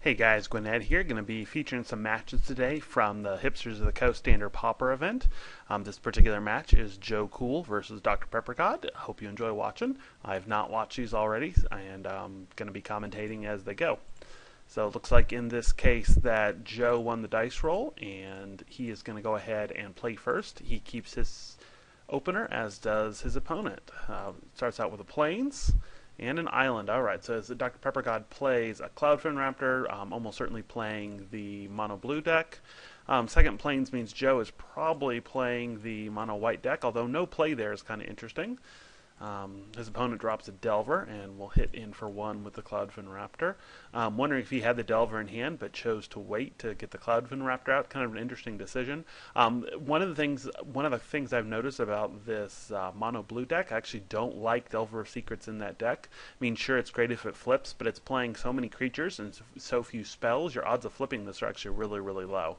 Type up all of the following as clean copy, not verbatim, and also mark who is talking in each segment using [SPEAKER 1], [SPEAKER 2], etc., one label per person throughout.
[SPEAKER 1] Hey guys, gwyned here. Going to be featuring some matches today from the Hipsters of the Coast Standard Pauper event. This particular match is Joekewwl versus DrPepperGod. I hope you enjoy watching. I have not watched these already, and I'm going to be commentating as they go. So it looks like in this case that Joe won the dice roll, and he is going to go ahead and play first. He keeps his opener, as does his opponent. Starts out with the plains and an island. Alright, so as DrPepperGod plays a Cloudfin Raptor, almost certainly playing the mono blue deck. Second plains means Joe is probably playing the mono white deck, although no play there is kind of interesting. His opponent drops a Delver and will hit in for one with the Cloudfin Raptor. Wondering if he had the Delver in hand but chose to wait to get the Cloudfin Raptor out. Kind of an interesting decision. One of the things I've noticed about this mono blue deck, I actually don't like Delver of Secrets in that deck. I mean, sure, it's great if it flips, but it's playing so many creatures and so few spells. Your odds of flipping this are actually really, really low.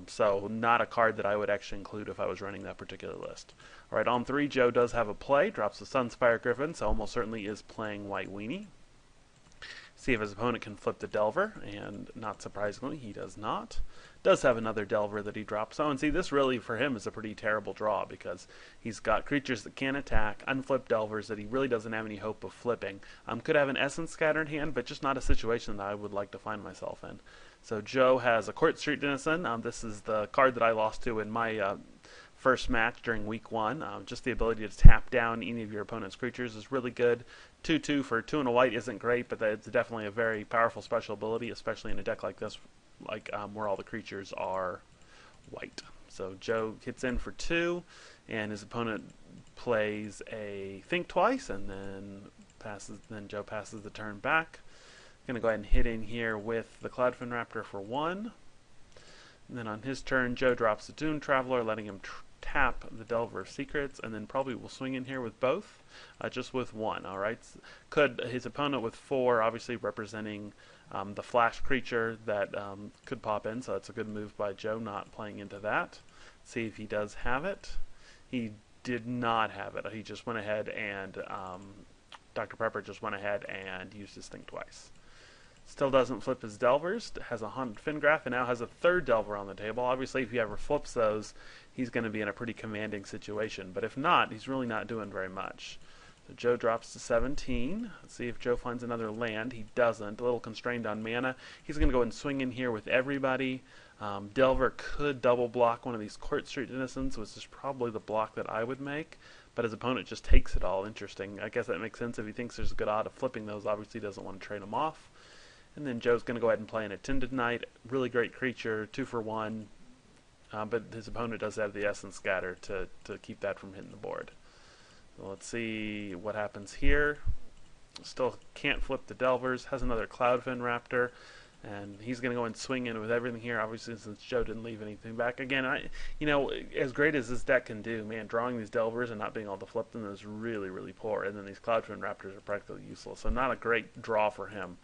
[SPEAKER 1] So not a card that I would actually include if I was running that particular list. Alright, on 3, Joe does have a play, drops the Sunspire Griffin, so almost certainly is playing White Weenie. See if his opponent can flip the Delver, and not surprisingly, he does not. Does have another Delver that he drops. Oh, and see, this really, for him, is a pretty terrible draw, because he's got creatures that can attack, unflipped Delvers that he really doesn't have any hope of flipping. Could have an Essence Scatter in hand, but just not a situation that I would like to find myself in. So Joe has a Court Street Denizen. This is the card that I lost to in my first match during week 1. Just the ability to tap down any of your opponent's creatures is really good. 2/2 for 2 and a white isn't great, but it's definitely a very powerful special ability, especially in a deck like this, where all the creatures are white. So Joe hits in for 2, and his opponent plays a Think Twice, and then Joe passes the turn back. Going to go ahead and hit in here with the Cloudfin Raptor for 1. And then on his turn, Joe drops the Dune Traveler, letting him tap the Delver of Secrets, and then probably will swing in here with both, just with 1. Alright, could his opponent with 4, obviously representing the flash creature that could pop in, so that's a good move by Joe, not playing into that. See if he does have it. He did not have it. He just went ahead and Dr. Pepper just went ahead and used his Think Twice. Still doesn't flip his Delvers, has a Haunted Fingraph, and now has a third Delver on the table. Obviously, if he ever flips those, he's going to be in a pretty commanding situation. But if not, he's really not doing very much. So Joe drops to 17. Let's see if Joe finds another land. He doesn't. A little constrained on mana. He's going to go and swing in here with everybody. Delver could double block one of these Court Street Denizens, which is probably the block that I would make. But his opponent just takes it all. Interesting. I guess that makes sense if he thinks there's a good odd of flipping those. Obviously, he doesn't want to trade them off. And then Joe's going to go ahead and play an Attended Knight. Really great creature, 2 for 1. But his opponent does have the Essence Scatter to keep that from hitting the board. So let's see what happens here. Still can't flip the Delvers. Has another Cloudfin Raptor. And he's going to go and swing in with everything here, obviously, since Joe didn't leave anything back. Again, as great as this deck can do, man, drawing these Delvers and not being able to flip them is really, really poor. And then these Cloudfin Raptors are practically useless. So not a great draw for him.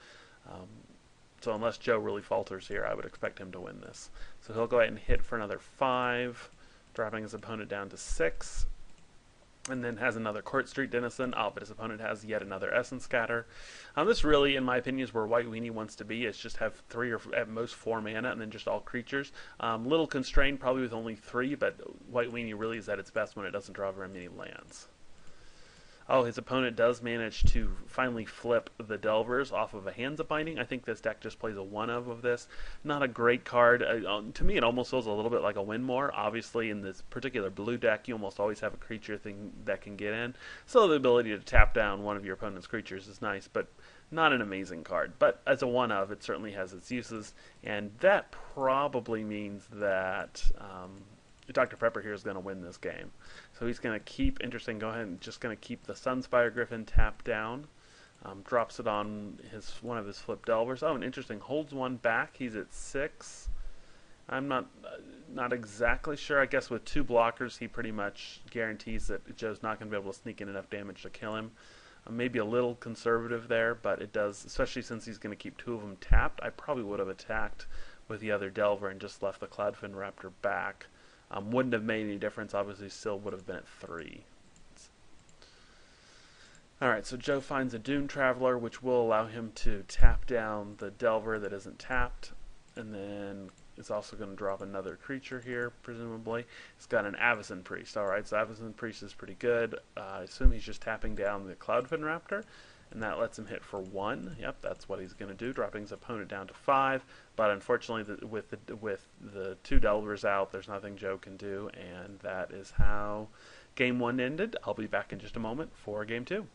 [SPEAKER 1] So unless Joe really falters here, I would expect him to win this. So he'll go ahead and hit for another 5, dropping his opponent down to 6. And then has another Court Street Denizen. But his opponent has yet another Essence Scatter. This really, in my opinion, is where White Weenie wants to be. It's just have 3 or at most 4 mana, and then just all creatures. Little constrained, probably with only 3, but White Weenie really is at its best when it doesn't draw very many lands. Oh, his opponent does manage to finally flip the Delvers off of a Hands of Binding. I think this deck just plays a 1-of this. Not a great card. To me, it almost feels a little bit like a Win-More. Obviously, in this particular blue deck, you almost always have a creature thing that can get in. So the ability to tap down one of your opponent's creatures is nice, but not an amazing card. But as a 1-of, it certainly has its uses. And that probably means that Dr. Pepper here is going to win this game. So he's going to keep, go ahead and just going to keep the Sunspire Griffin tapped down. Drops it on one of his flip Delvers. Oh, and interesting, holds 1 back. He's at 6. I'm not exactly sure. I guess with 2 blockers, he pretty much guarantees that Joe's not going to be able to sneak in enough damage to kill him. Maybe a little conservative there, but it does, especially since he's going to keep 2 of them tapped. I probably would have attacked with the other Delver and just left the Cloudfin Raptor back. Wouldn't have made any difference. Obviously, still would have been at 3. Alright, so Joe finds a Dune Traveler, which will allow him to tap down the Delver that isn't tapped, and then it's also going to drop another creature here, presumably. He's got an Avacyn Priest. Alright, so Avacyn Priest is pretty good. I assume he's just tapping down the Cloudfin Raptor, and that lets him hit for 1. Yep, that's what he's going to do, dropping his opponent down to 5. But unfortunately, with the 2 Delvers out, there's nothing Joe can do, and that is how Game 1 ended. I'll be back in just a moment for Game 2.